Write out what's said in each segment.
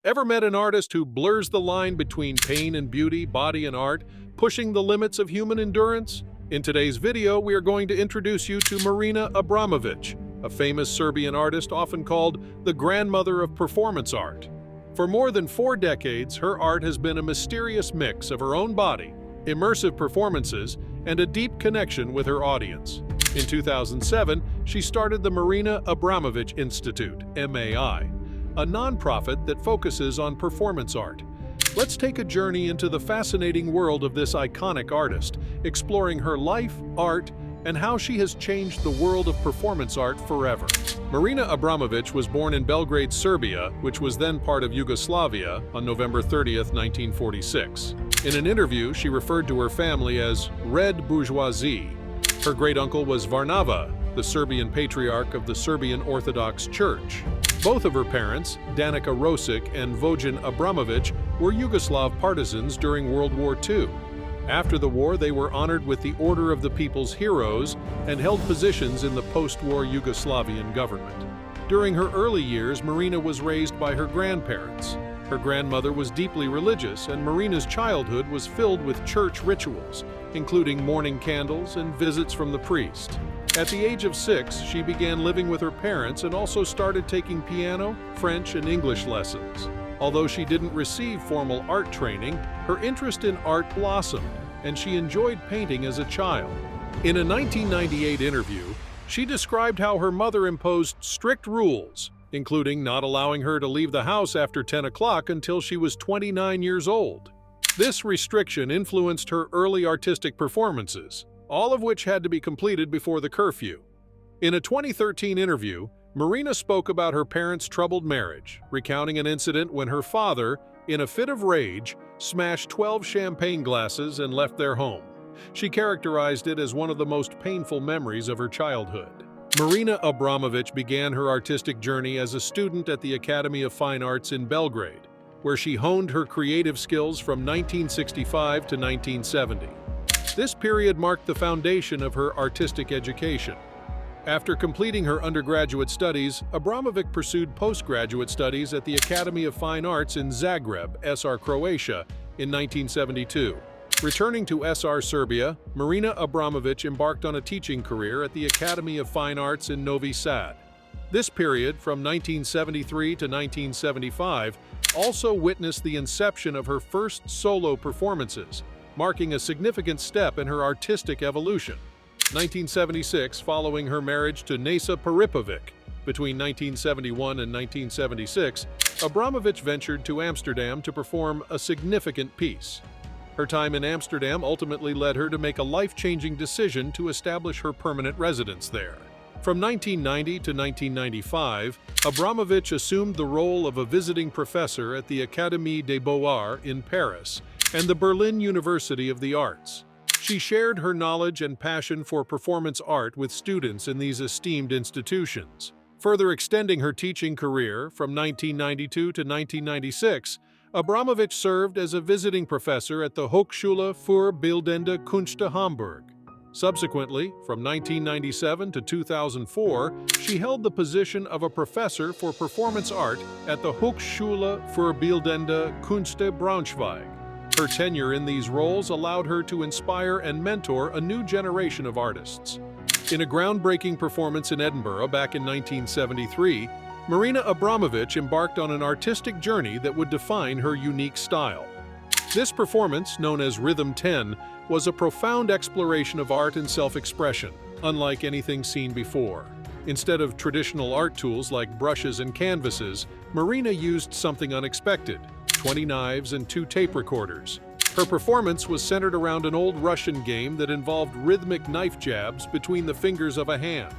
Ever met an artist who blurs the line between pain and beauty, body and art, pushing the limits of human endurance? In today's video, we are going to introduce you to Marina Abramović, a famous Serbian artist often called the grandmother of performance art. For more than 4 decades, her art has been a mysterious mix of her own body, immersive performances, and a deep connection with her audience. In 2007, she started the Marina Abramović Institute, MAI, a nonprofit that focuses on performance art. Let's take a journey into the fascinating world of this iconic artist, exploring her life, art, and how she has changed the world of performance art forever. Marina Abramović was born in Belgrade, Serbia, which was then part of Yugoslavia, on November 30, 1946. In an interview, she referred to her family as red bourgeoisie. Her great-uncle was Varnava, the Serbian patriarch of the Serbian Orthodox Church. Both of her parents, Danica Rosic and Vojan Abramović, were Yugoslav partisans during World War II. After the war, they were honored with the Order of the People's Heroes and held positions in the post-war Yugoslavian government. During her early years, Marina was raised by her grandparents. Her grandmother was deeply religious, and Marina's childhood was filled with church rituals, including morning candles and visits from the priest. At the age of 6, she began living with her parents and also started taking piano, French, and English lessons. Although she didn't receive formal art training, her interest in art blossomed, and she enjoyed painting as a child. In a 1998 interview, she described how her mother imposed strict rules, including not allowing her to leave the house after 10 o'clock until she was 29 years old. This restriction influenced her early artistic performances, all of which had to be completed before the curfew. In a 2013 interview, Marina spoke about her parents' troubled marriage, recounting an incident when her father, in a fit of rage, smashed 12 champagne glasses and left their home. She characterized it as one of the most painful memories of her childhood. Marina Abramović began her artistic journey as a student at the Academy of Fine Arts in Belgrade, where she honed her creative skills from 1965 to 1970. This period marked the foundation of her artistic education. After completing her undergraduate studies, Abramović pursued postgraduate studies at the Academy of Fine Arts in Zagreb, SR Croatia, in 1972. Returning to SR Serbia, Marina Abramović embarked on a teaching career at the Academy of Fine Arts in Novi Sad. This period, from 1973 to 1975, also witnessed the inception of her first solo performances, marking a significant step in her artistic evolution. 1976, following her marriage to Nesa Peripovic. Between 1971 and 1976, Abramović ventured to Amsterdam to perform a significant piece. Her time in Amsterdam ultimately led her to make a life-changing decision to establish her permanent residence there. From 1990 to 1995, Abramović assumed the role of a visiting professor at the Académie des Beaux-Arts in Paris and the Berlin University of the Arts. She shared her knowledge and passion for performance art with students in these esteemed institutions. Further extending her teaching career, from 1992 to 1996, Abramović served as a visiting professor at the Hochschule für Bildende Künste Hamburg. Subsequently, from 1997 to 2004, she held the position of a professor for performance art at the Hochschule für Bildende Künste Braunschweig. Her tenure in these roles allowed her to inspire and mentor a new generation of artists. In a groundbreaking performance in Edinburgh back in 1973, Marina Abramović embarked on an artistic journey that would define her unique style. This performance, known as Rhythm 10, was a profound exploration of art and self-expression, unlike anything seen before. Instead of traditional art tools like brushes and canvases, Marina used something unexpected: 20 knives and 2 tape recorders. Her performance was centered around an old Russian game that involved rhythmic knife jabs between the fingers of a hand.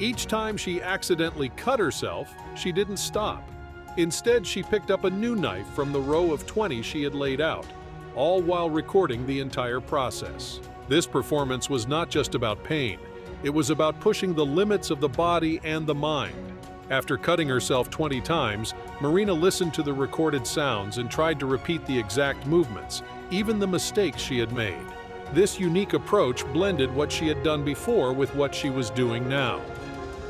Each time she accidentally cut herself, she didn't stop. Instead, she picked up a new knife from the row of 20 she had laid out, all while recording the entire process. This performance was not just about pain. It was about pushing the limits of the body and the mind. After cutting herself 20 times, Marina listened to the recorded sounds and tried to repeat the exact movements, even the mistakes she had made. This unique approach blended what she had done before with what she was doing now.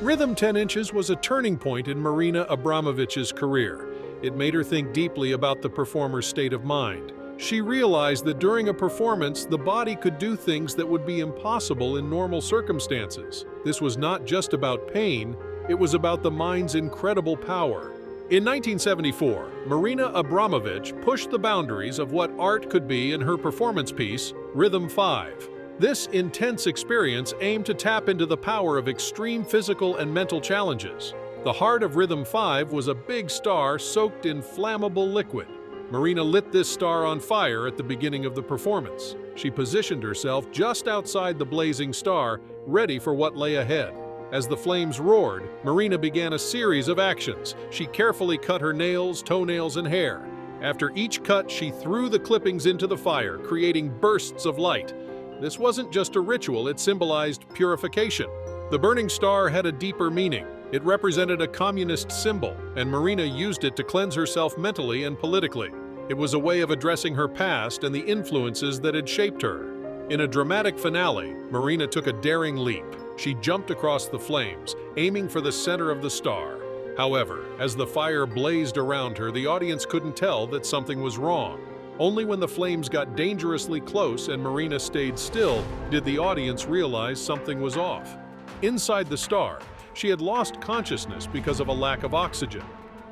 Rhythm 10 Inches was a turning point in Marina Abramović's career. It made her think deeply about the performer's state of mind. She realized that during a performance, the body could do things that would be impossible in normal circumstances. This was not just about pain, it was about the mind's incredible power. In 1974, Marina Abramović pushed the boundaries of what art could be in her performance piece, Rhythm 5. This intense experience aimed to tap into the power of extreme physical and mental challenges. The heart of Rhythm 5 was a big star soaked in flammable liquid. Marina lit this star on fire at the beginning of the performance. She positioned herself just outside the blazing star, ready for what lay ahead. As the flames roared, Marina began a series of actions. She carefully cut her nails, toenails, and hair. After each cut, she threw the clippings into the fire, creating bursts of light. This wasn't just a ritual, it symbolized purification. The burning star had a deeper meaning. It represented a communist symbol, and Marina used it to cleanse herself mentally and politically. It was a way of addressing her past and the influences that had shaped her. In a dramatic finale, Marina took a daring leap. She jumped across the flames, aiming for the center of the star. However, as the fire blazed around her, the audience couldn't tell that something was wrong. Only when the flames got dangerously close and Marina stayed still did the audience realize something was off. Inside the star, she had lost consciousness because of a lack of oxygen.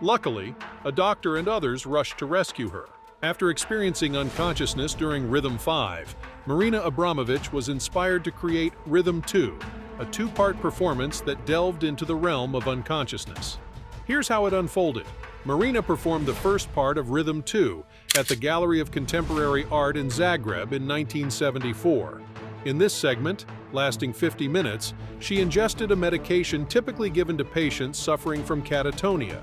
Luckily, a doctor and others rushed to rescue her. After experiencing unconsciousness during Rhythm 5, Marina Abramović was inspired to create Rhythm 2, a two-part performance that delved into the realm of unconsciousness. Here's how it unfolded. Marina performed the first part of Rhythm 2 at the Gallery of Contemporary Art in Zagreb in 1974. In this segment, lasting 50 minutes, she ingested a medication typically given to patients suffering from catatonia.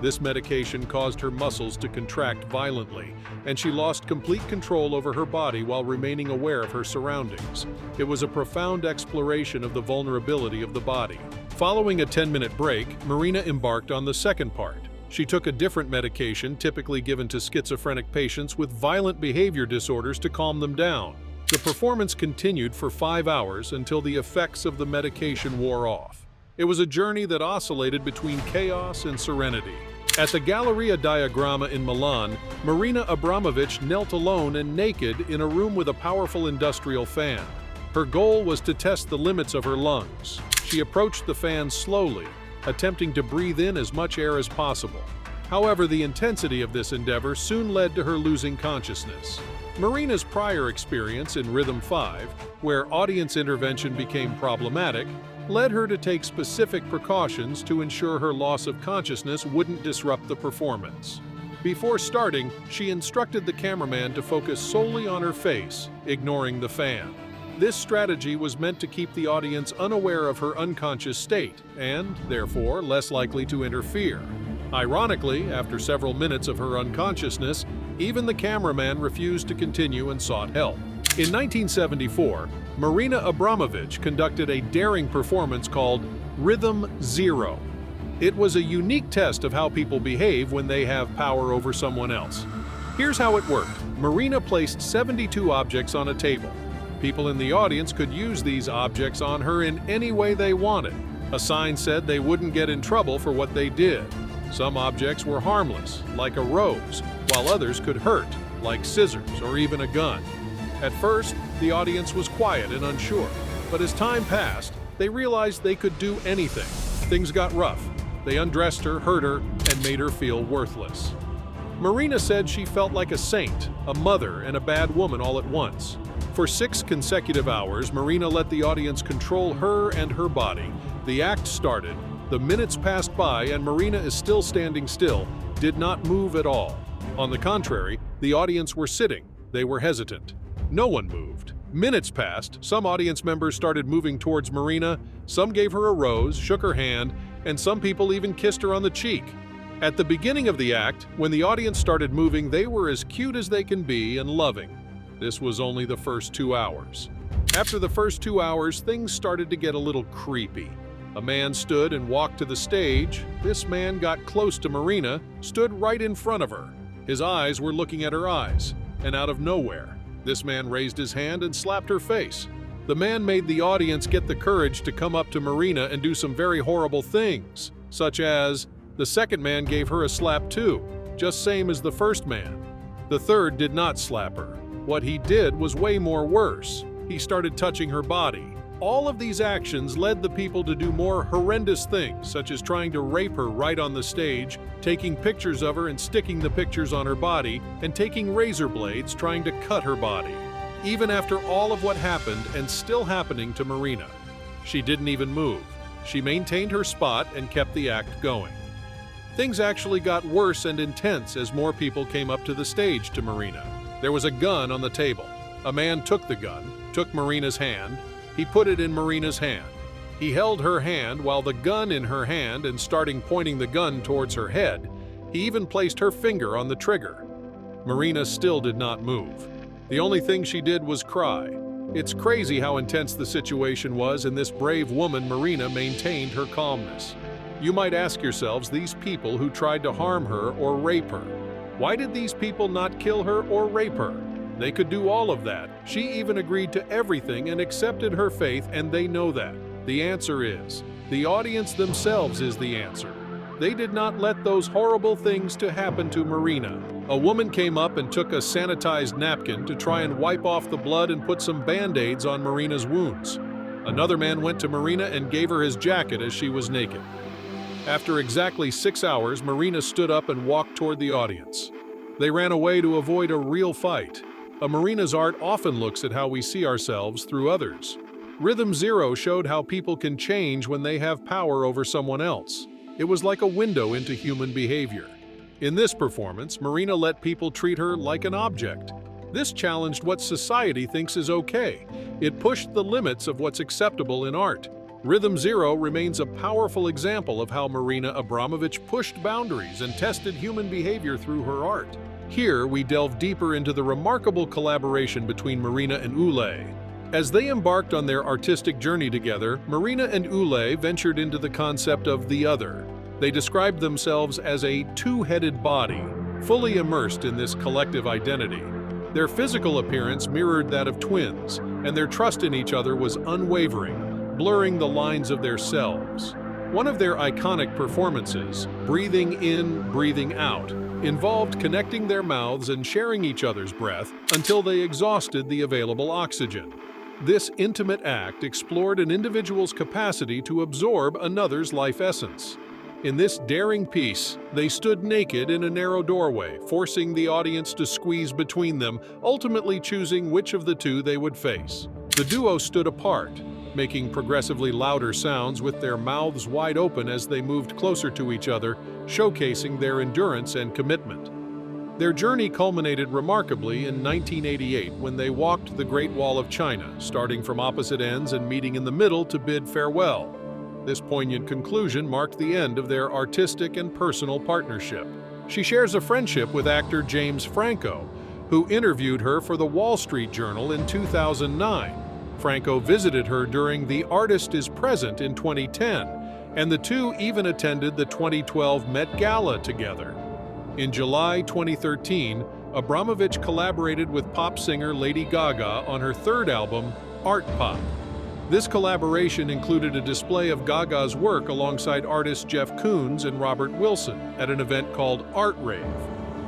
This medication caused her muscles to contract violently, and she lost complete control over her body while remaining aware of her surroundings. It was a profound exploration of the vulnerability of the body. Following a 10-minute break, Marina embarked on the second part. She took a different medication typically given to schizophrenic patients with violent behavior disorders to calm them down. The performance continued for 5 hours until the effects of the medication wore off. It was a journey that oscillated between chaos and serenity. At the Galleria Diagramma in Milan, Marina Abramović knelt alone and naked in a room with a powerful industrial fan. Her goal was to test the limits of her lungs. She approached the fan slowly, attempting to breathe in as much air as possible. However, the intensity of this endeavor soon led to her losing consciousness. Marina's prior experience in Rhythm 5, where audience intervention became problematic, led her to take specific precautions to ensure her loss of consciousness wouldn't disrupt the performance. Before starting, she instructed the cameraman to focus solely on her face, ignoring the fan. This strategy was meant to keep the audience unaware of her unconscious state and, therefore, less likely to interfere. Ironically, after several minutes of her unconsciousness, even the cameraman refused to continue and sought help. In 1974, Marina Abramović conducted a daring performance called Rhythm 0. It was a unique test of how people behave when they have power over someone else. Here's how it worked. Marina placed 72 objects on a table. People in the audience could use these objects on her in any way they wanted. A sign said they wouldn't get in trouble for what they did. Some objects were harmless, like a rose, while others could hurt, like scissors or even a gun. At first, the audience was quiet and unsure, but as time passed, they realized they could do anything. Things got rough. They undressed her, hurt her, and made her feel worthless. Marina said she felt like a saint, a mother, and a bad woman all at once. For 6 consecutive hours, Marina let the audience control her and her body. The act started. The minutes passed by and Marina is still standing still, did not move at all. On the contrary, the audience were sitting. They were hesitant. No one moved. Minutes passed, some audience members started moving towards Marina, some gave her a rose, shook her hand, and some people even kissed her on the cheek. At the beginning of the act, when the audience started moving, they were as cute as they can be and loving. This was only the first 2 hours. After the first 2 hours, things started to get a little creepy. A man stood and walked to the stage. This man got close to Marina, stood right in front of her. His eyes were looking at her eyes, and out of nowhere, this man raised his hand and slapped her face. The man made the audience get the courage to come up to Marina and do some very horrible things, such as the second man gave her a slap too. just same as the first man. The third did not slap her. What he did was way more worse. He started touching her body. All of these actions led the people to do more horrendous things, such as trying to rape her right on the stage, taking pictures of her and sticking the pictures on her body, and taking razor blades trying to cut her body. Even after all of what happened and still happening to Marina, she didn't even move. She maintained her spot and kept the act going. Things actually got worse and intense as more people came up to the stage to Marina. There was a gun on the table. A man took the gun, took Marina's hand. He put it in Marina's hand. He held her hand while the gun in her hand and starting pointing the gun towards her head. He even placed her finger on the trigger. Marina still did not move. The only thing she did was cry. It's crazy how intense the situation was, and this brave woman, Marina, maintained her calmness. You might ask yourselves, these people who tried to harm her or rape her, why did these people not kill her or rape her? They could do all of that. She even agreed to everything and accepted her faith, and they know that. The answer is, the audience themselves is the answer. They did not let those horrible things to happen to Marina. A woman came up and took a sanitized napkin to try and wipe off the blood and put some band-aids on Marina's wounds. Another man went to Marina and gave her his jacket as she was naked. After exactly 6 hours, Marina stood up and walked toward the audience. They ran away to avoid a real fight. Marina's art often looks at how we see ourselves through others. Rhythm Zero showed how people can change when they have power over someone else. It was like a window into human behavior. In this performance, Marina let people treat her like an object. This challenged what society thinks is okay. It pushed the limits of what's acceptable in art. Rhythm Zero remains a powerful example of how Marina Abramović pushed boundaries and tested human behavior through her art. Here, we delve deeper into the remarkable collaboration between Marina and Ule. As they embarked on their artistic journey together, Marina and Ule ventured into the concept of the other. They described themselves as a two-headed body, fully immersed in this collective identity. Their physical appearance mirrored that of twins, and their trust in each other was unwavering, blurring the lines of their selves. One of their iconic performances, Breathing In, Breathing Out, involved connecting their mouths and sharing each other's breath until they exhausted the available oxygen. This intimate act explored an individual's capacity to absorb another's life essence. In this daring piece, they stood naked in a narrow doorway, forcing the audience to squeeze between them, ultimately choosing which of the two they would face. The duo stood apart, making progressively louder sounds with their mouths wide open as they moved closer to each other, showcasing their endurance and commitment. Their journey culminated remarkably in 1988 when they walked the Great Wall of China, starting from opposite ends and meeting in the middle to bid farewell. This poignant conclusion marked the end of their artistic and personal partnership. She shares a friendship with actor James Franco, who interviewed her for the Wall Street Journal in 2009. Franco visited her during The Artist is Present in 2010, and the two even attended the 2012 Met Gala together. In July 2013, Abramović collaborated with pop singer Lady Gaga on her third album, Art Pop. This collaboration included a display of Gaga's work alongside artists Jeff Koons and Robert Wilson at an event called Art Rave.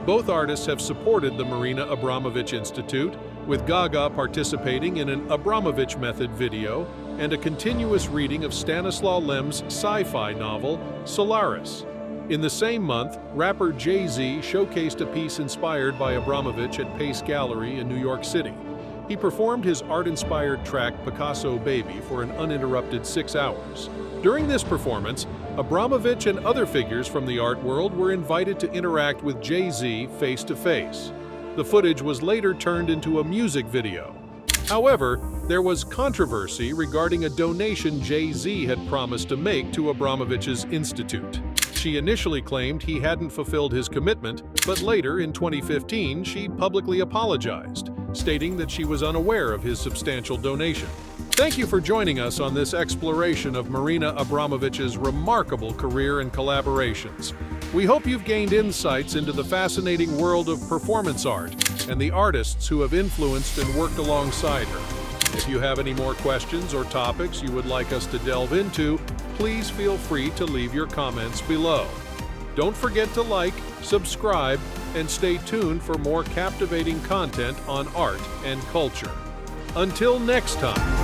Both artists have supported the Marina Abramović Institute, with Gaga participating in an Abramović Method video and a continuous reading of Stanislaw Lem's sci-fi novel, Solaris. In the same month, rapper Jay-Z showcased a piece inspired by Abramović at Pace Gallery in New York City. He performed his art-inspired track Picasso Baby for an uninterrupted 6 hours. During this performance, Abramović and other figures from the art world were invited to interact with Jay-Z face-to-face. The footage was later turned into a music video. However, there was controversy regarding a donation Jay-Z had promised to make to Abramović's institute. She initially claimed he hadn't fulfilled his commitment, but later, in 2015, she publicly apologized, stating that she was unaware of his substantial donation. Thank you for joining us on this exploration of Marina Abramović's remarkable career and collaborations. We hope you've gained insights into the fascinating world of performance art and the artists who have influenced and worked alongside her. If you have any more questions or topics you would like us to delve into, please feel free to leave your comments below. Don't forget to like, subscribe, and stay tuned for more captivating content on art and culture. Until next time.